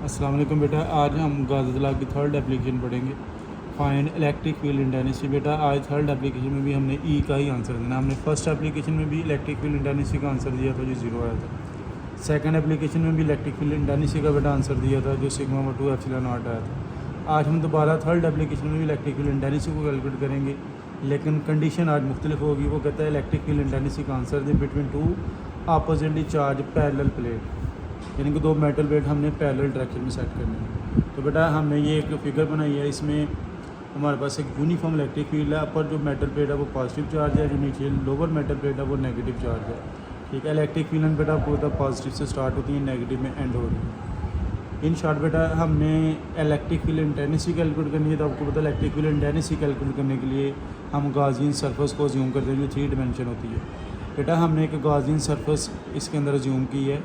अस्सलाम वालेकुम बेटा, आज हम गाज़ी ला की थर्ड एप्लीकेशन पढ़ेंगे। Find electric field intensity. बेटा आज थर्ड एप्लीकेशन में भी हमने ई का ही आंसर देना। हमने फर्स्ट एप्लीकेशन में भी इलेक्ट्रिक फील्ड इंटेंसिटी का आंसर दिया था जो 0 आया था। सेकंड एप्लीकेशन में भी इलेक्ट्रिक फील्ड इंटेंसिटी का बेटा आंसर दिया था जो सिग्मा 2 एप्सिलॉन नॉट आया था। आज हम दोबारा थर्ड एप्लीकेशन में भी इलेक्ट्रिक फील्ड इंटेंसिटी को कैलकुलेट करेंगे, लेकिन कंडीशन आज मुख्तलिफ होगी। वो कहता है इलेक्ट्रिक फील्ड इंटेंसिटी का आंसर दे between two oppositely charged parallel plate, यानी कि दो मेटल प्लेट हमने पैरेलल डायरेक्शन में सेट करनी है। तो बेटा हमने ये एक फिगर बनाई है, इसमें हमारे पास एक यूनिफॉर्म इलेक्ट्रिक फील्ड है। अपर जो मेटल प्लेट है वो पॉजिटिव चार्ज है, जो नीचे लोअर मेटल प्लेट है वो नेगेटिव चार्ज है। ठीक है, इलेक्ट्रिक फील्ड बेटा आपको पता पॉजिटिव से स्टार्ट होती है, नेगेटिव में एंड हो रही है। इन शॉर्ट बेटा हमने इलेक्ट्रिक फील्ड इंटेंसिटी कैलकुलेट करनी है। तो आपको पता इलेक्ट्रिक फील्ड इंटेंसिटी कैलकुलेट करने के लिए हम गॉसियन सरफेस को अज्यूम करते हैं जो 3 डायमेंशन होती है। बेटा हमने एक गॉसियन सरफेस इसके अंदर अज्यूम की है।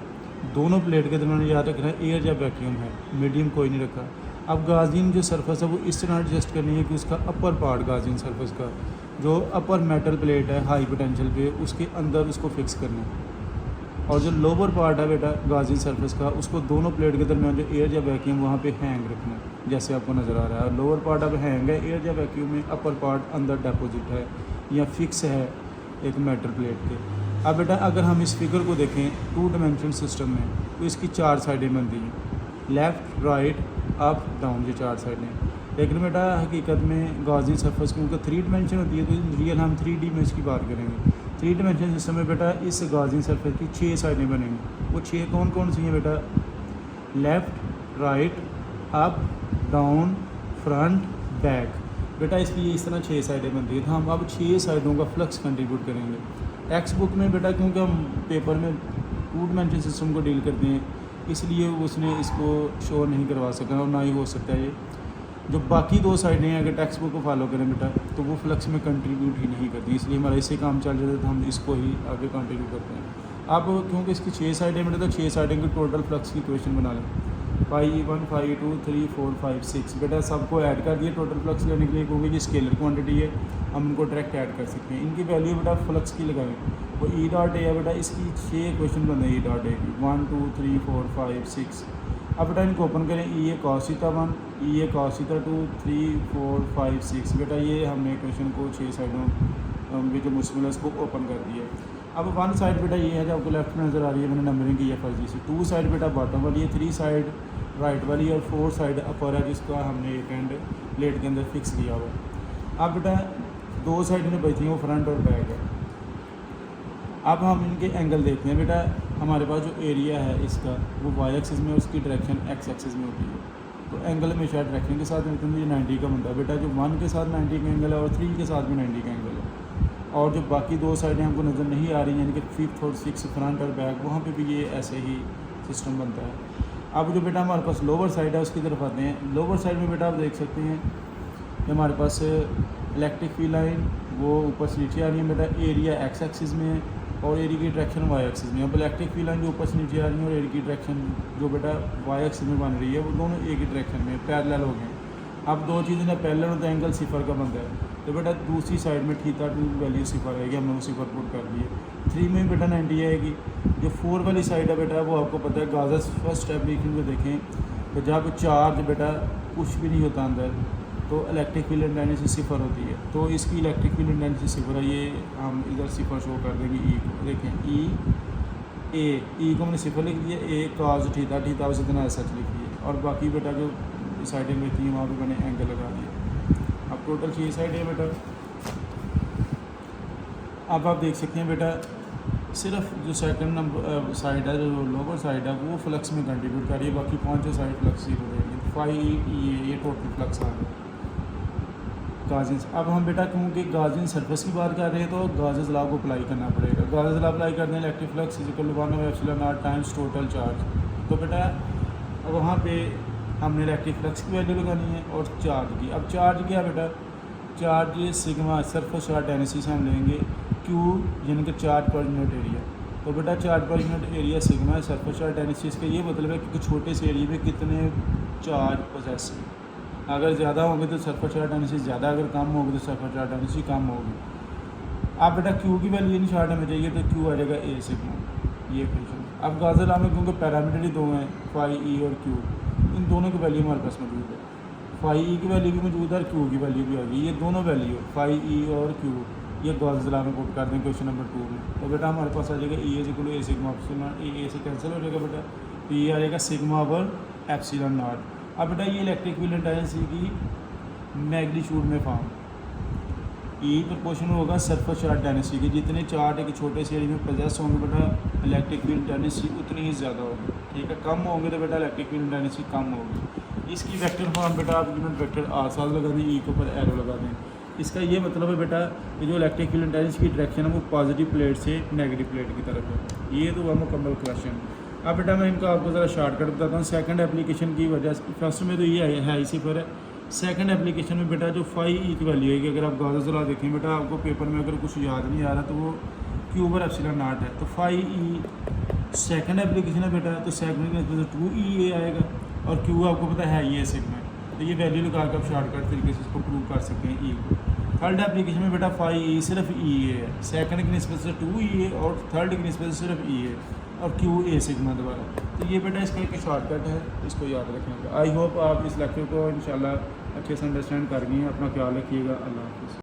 दोनों प्लेट के दरमियान याद रखना एयर या वैक्यूम है, मीडियम कोई नहीं रखा। अब गॉसियन जो सरफेस है वो इस तरह एडजस्ट करनी है कि उसका अपर पार्ट गॉसियन सरफेस का जो अपर मेटल प्लेट है हाई पोटेंशियल पे उसके अंदर उसको फिक्स करना है, और जो लोअर पार्ट है बेटा गॉसियन सरफेस का उसको दोनों प्लेट के दरमियान जो एयर या वैक्यूम वहाँ पे हैंग रखना है, जैसे आपको नज़र आ रहा है। लोअर पार्ट अब हैंग है एयर या वैक्यूम में, अपर पार्ट अंदर डिपॉजिट है या फिक्स है एक मेटल प्लेट के। अब बेटा अगर हम इस फिगर को देखें 2 डायमेंशन सिस्टम में तो इसकी 4 साइडें बनती हैं, लेफ़्ट राइट अप डाउन, ये 4 साइडें। लेकिन बेटा हकीकत में गॉसियन सरफेस क्योंकि 3 डायमेंशन होती है तो रियल हम 3D में इसकी बात करेंगे। 3 डायमेंशन सिस्टम में बेटा इस गॉसियन सरफेस की 6 साइडें बनेंगी। वो 6 कौन कौन सी हैं बेटा? Left right up down front back. बेटा इसकी इस तरह 6 साइडें बनती है। तो हम अब 6 साइडों का फ्लक्स कंट्रीब्यूट करेंगे। टेक्स्ट बुक में बेटा क्योंकि हम पेपर में 2 डायमेंशन सिस्टम को डील करते हैं इसलिए उसने इसको शो नहीं करवा सका और ना ही हो सकता है। ये जो बाकी 2 साइडें हैं अगर टेक्स्ट बुक को फॉलो करें बेटा तो वो फ्लक्स में कंट्रीब्यूट ही नहीं करती, इसलिए हमारा इससे काम चल जाता है तो हम इसको ही आगे कंट्रीब्यूट करते हैं। अब क्योंकि इसकी 6 साइडें बेटा तो 6 साइडें की टोटल फ्लक्स की इक्वेशन बना लें। 5E1 5E2 3 4 5 6 बेटा सबको ऐड कर दिए टोटल फ्लक्स लेने के लिए, क्योंकि ये स्केलर क्वांटिटी है हम इनको डायरेक्ट ऐड कर सकते हैं। इनकी वैल्यू बेटा फ्लक्स की लगाएं। वो E डॉट ए है बेटा, इसकी 6 इक्वेशन बन है E डॉट ए की 1 2 3 4 5 6। अब बेटा इनको ओपन करें, E ए cos थीटा 1 E ए cos थीटा 2 3 4 5 6। बेटा ये हमने इक्वेशन को 6 साइडों में जो मुश्किल है उसको ओपन कर दिया। अब 1 साइड बेटा ये है जो आपको लेफ्ट में नज़र आ रही है, मैंने नंबरिंग की है फर्जी से। 2 साइड बेटा बॉटम वाली है, 3 साइड राइट वाली और 4 साइड अपर है जिसका हमने एक एंड प्लेट के अंदर फिक्स किया हुआ। अब बेटा 2 साइड में बचती हैं वो फ्रंट और बैक है। अब हम इनके एंगल देखते हैं। बेटा हमारे पास जो एरिया है इसका वो वाई एक्सिस में और उसकी डायरेक्शन एक्स एक्सिस में होती है, तो एंगल हमेशा डायरेक्शन के साथ ये 90 का बनता है। बेटा जो 1 के साथ 90 का एंगल है और 3 के साथ भी 90 का एंगल है, और जो बाकी 2 साइडें हमको नज़र नहीं आ रही हैं यानी कि 5th और 6th फ्रंट और बैक, वहाँ पे भी ये ऐसे ही सिस्टम बनता है। अब जो बेटा हमारे पास लोअर साइड है उसकी तरफ आते हैं। लोअर साइड में बेटा आप देख सकते हैं कि हमारे पास इलेक्ट्रिक फील्ड लाइन वो ऊपर से नीचे आ रही है। बेटा एरिया एक्स एक्सिस में है और एरिया की डायरेक्शन वाई एक्सिस में। अब इलेक्ट्रिक फील्ड लाइन जो ऊपर से नीचे आ रही है और एरिया की डायरेक्शन जो बेटा वाई एक्सिस में बन रही है वो दोनों एक ही डायरेक्शन में पैरेलल हो गए। अब 2 चीज़ें ना पैरेलल होता है, एंगल 0 का बनता है, तो बेटा दूसरी साइड में थीटा 2 वैल्यू 0 आएगी, हमने वो 0 पुट कर दिए। 3 में बेटा 90 आएगी। जो 4 वाली साइड है बेटा वो आपको पता है गाजस फर्स्ट एप्लीकेशन में देखें तो जहाँ चार्ज बेटा कुछ भी नहीं होता अंदर तो इलेक्ट्रिक फील्ड इंटेंसिटी 0 होती है। तो इसकी इलेक्ट्रिक फील्ड इंटेंसिटी 0 है, ये हम इधर 0 शो कर देंगे। ई को देखें ई को मैंने 0 लिख दिया, ए cos थीटा थीटा उसी तरह ऐसा लिख दिया, और बाकी बेटा जो साइडें में थी वहाँ पे मैंने एंगल लगा दिया। अब टोटल 6 साइडें बेटा। अब आप देख सकते हैं बेटा सिर्फ जो सेकंड नंबर साइड है जो लोअर साइड है वो फ्लक्स में कंट्रीब्यूट कर रही है, बाकी 5 साइड फ्लक्स 0 रहेगी। 5 ये टोटल फ्लक्स आ गया गाजिन। अब हम बेटा क्योंकि गाजिन सरफेस की बात कर रहे हैं तो गाजेस लॉ को अप्लाई करना पड़ेगा। गाजेस लॉ अप्लाई करते हैं electric flux is equal to 1 epsilon naught times total charge. तो बेटा अब वहाँ पे हमने इलेक्ट्रिक फ्लक्स की वैल्यू लगानी है और चार्ज की। अब चार्ज क्या बेटा? Charge sigma surface charge density से हम लेंगे क्यू यानी कि चार्ज पर यूनिट एरिया। तो बेटा charge per unit area sigma है, सरफेस चार्ज डेंसिटी इसका ये मतलब है कि छोटे से एरिया में कितने चार्ज पोजेस हैं। अगर ज़्यादा होंगे तो सरफेस चार्ज डेंसिटी ज़्यादा, अगर कम होगी तो सरफेस चार्ज डेंसिटी कम होगी। आप बेटा क्यू की वैल्यू इन शॉर्ट में चाहिए तो क्यू आ जाएगा ए सिग्मा, ये क्वेश्चन। अब गाजर में क्योंकि पैरामीटर ही 2 हैं 5E और Q, इन दोनों की वैल्यू हमारे पास मौजूद है। फाई ई की वैल्यू भी मौजूद है और क्यू की वैल्यू भी आ गई। ये दोनों वैल्यू फाई ई और क्यू ये गॉस ला में पुट कर दें क्वेश्चन नंबर 2 में। तो बेटा हमारे पास आ जाएगा E is equal to A sigma epsilon, A से कैंसिल हो जाएगा बेटा, तो ये आ जाएगा सिग्मा ओवर एप्सिलॉन नॉट। अब बेटा ये इलेक्ट्रिक फील्ड इंटेंसिटी की मैग्नीट्यूड में फॉर्म ई प्रोपोर्शनल होगा सरफेस चार्ज डेंसिटी के। जितने चार्ट एक छोटे से एरिया में प्रोसेस होंगे बेटा इलेक्ट्रिक फील्ड डेंसिटी उतनी ही ज़्यादा होगी, ठीक है। कम होंगे तो बेटा इलेक्ट्रिक फील्ड डेंसिटी कम होगी। इसकी वेक्टर फॉर्म बेटा आप यूनिट वेक्टर आर साथ लगा दें, ई के ऊपर एरो लगा दें। इसका ये मतलब है बेटा कि जो इलेक्ट्रिक फील्ड इंटेंसिटी की डायरेक्शन है वो पॉजिटिव प्लेट से नेगेटिव प्लेट की तरफ है। ये तो हुआ मुकम्मल क्वेश्चन। अब बेटा मैं इनका आपको ज़रा शॉर्टकट बताता हूँ। सेकंड एप्लीकेशन की वजह से फर्स्ट में तो ये है इसी पर है। सेकंड एप्लीकेशन में बेटा जो फाई ई की वैल्यू है कि अगर आप गॉस लॉ देखें बेटा आपको पेपर में अगर कुछ याद नहीं आ रहा तो वो क्यू ओवर एप्सिलॉन नॉट है। तो फाई ई सेकंड एप्लीकेशन है बेटा, तो सेकंड के 2 ई ए आएगा और क्यू आपको पता है ये सिग्मा। तो ये वैल्यू लगा कर आप शॉर्टकट तरीके से इसको प्रूव कर सकते हैं ई को। थर्ड एप्लीकेशन में बेटा फाई ई सिर्फ ई ए है, सेकंड की निस्बत से 2 ई ए और थर्ड की निस्बत से सिर्फ ई ए और क्यू ए सिग्मा दोबारा। तो ये बेटा इसका एक शॉर्टकट है, इसको याद रखेंगे। आई होप आप इस लेक्चर को इंशाल्लाह अच्छे से अंडरस्टैंड कर गए हैं। अपना ख्याल रखिएगा। अल्लाह हाफ़िज़।